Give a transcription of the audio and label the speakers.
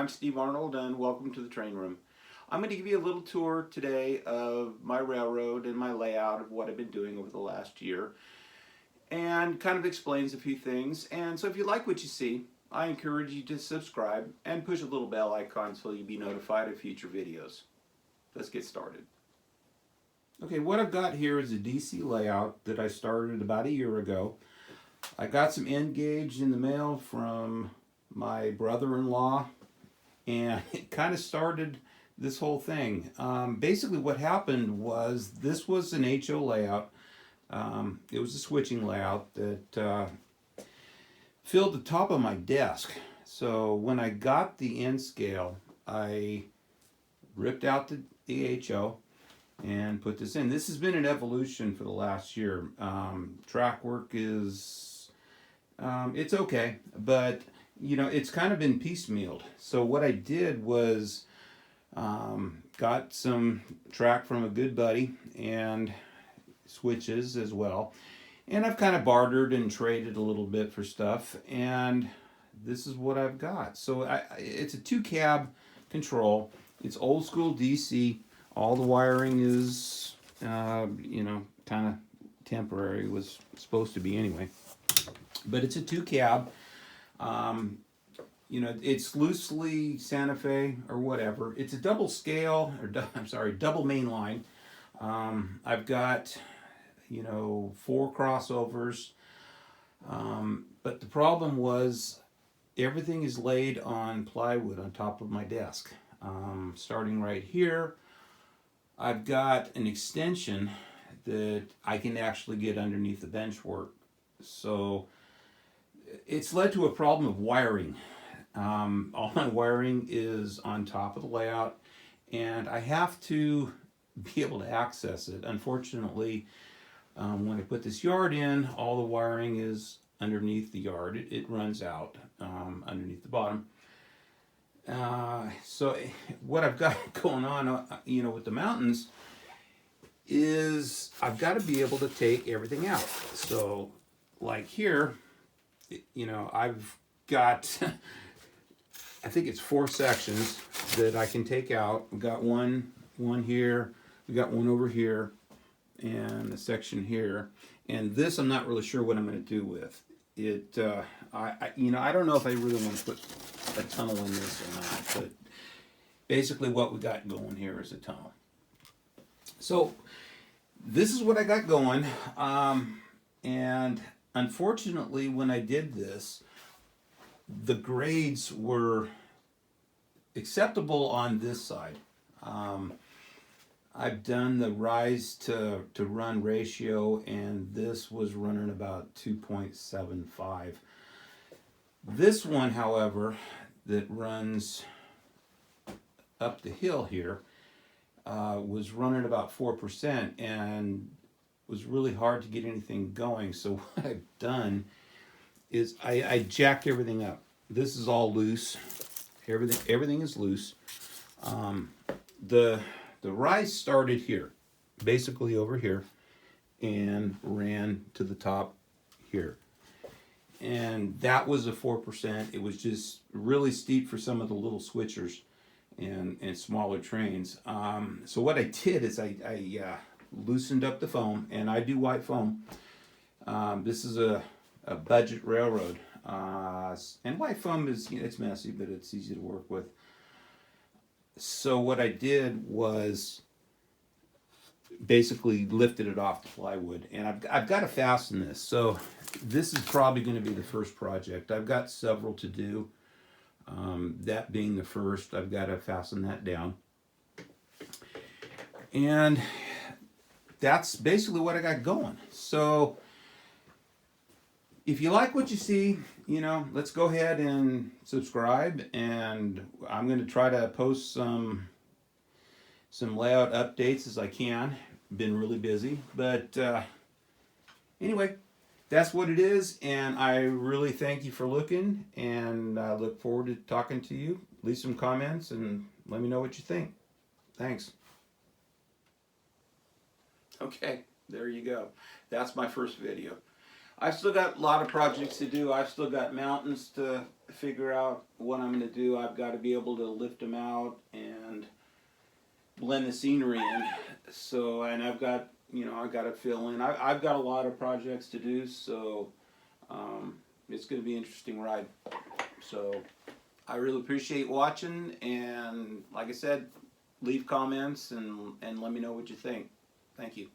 Speaker 1: I'm Steve Arnold and welcome to the Train Room. I'm going to give you a little tour today of my railroad and my layout of what I've been doing over the last year and kind of explains a few things. And so if you like what you see, I encourage you to subscribe and push a little bell icon so you'll be notified of future videos. Let's get started. Okay, what I've got here is a DC layout that I started about a year ago. I got some end gauge in the mail from my brother-in-law, and it kind of started this whole thing. Basically what happened was this was an HO layout. It was a switching layout that filled the top of my desk. So when I got the end scale, I ripped out the HO and put this in. This has been an evolution for the last year. Track work is, it's okay, but you know, it's kind of been piecemealed. So what I did was got some track from a good buddy and switches as well. And I've kind of bartered and traded a little bit for stuff, and this is what I've got. So it's a 2-cab control. It's old school DC. All the wiring is, you know, kind of temporary, was supposed to be anyway. But it's a 2-cab. You know, it's loosely Santa Fe or whatever. It's a double scale, or double main line. I've got, you know, 4 crossovers. But the problem was everything is laid on plywood on top of my desk. Starting right here, I've got an extension that I can actually get underneath the bench work. So it's led to a problem of wiring. All my wiring is on top of the layout, and I have to be able to access it. Unfortunately, when I put this yard in, all the wiring is underneath the yard. It runs out underneath the bottom. So what I've got going on, you know, with the mountains is I've got to be able to take everything out. So like here, you know, I've got, I think it's 4 sections that I can take out. We've got one here, we got one over here, and a section here. And this I'm not really sure what I'm going to do with it. You know, I don't know if I really want to put a tunnel in this or not, but basically what we got going here is a tunnel. So this is what I got going, and unfortunately when I did this, the grades were acceptable on this side. I've done the rise to run ratio, and this was running about 2.75. This one, however, that runs up the hill here was running about 4% and was really hard to get anything going. So what I've done is I jacked everything up. This is all loose. Everything is loose. The rise started here, basically over here, and ran to the top here. And that was a 4%. It was just really steep for some of the little switchers and smaller trains. So what I did is I loosened up the foam, and I do white foam. This is a budget railroad, and white foam is, you know, it's messy, but it's easy to work with. So what I did was basically lifted it off the plywood, and I've got to fasten this. So this is probably going to be the first project. I've got several to do. That being the first, I've got to fasten that down. And that's basically what I got going. So if you like what you see, you know, let's go ahead and subscribe, and I'm going to try to post some layout updates as I can. Been really busy, but anyway, that's what it is, and I really thank you for looking, and I look forward to talking to you. Leave some comments and let me know what you think. Thanks. Okay, there you go. That's my first video. I've still got a lot of projects to do. I've still got mountains to figure out what I'm going to do. I've got to be able to lift them out and blend the scenery in. So, and I've got, I've got to fill in. I've got a lot of projects to do, so it's going to be an interesting ride. So, I really appreciate watching, and like I said, leave comments and let me know what you think. Thank you.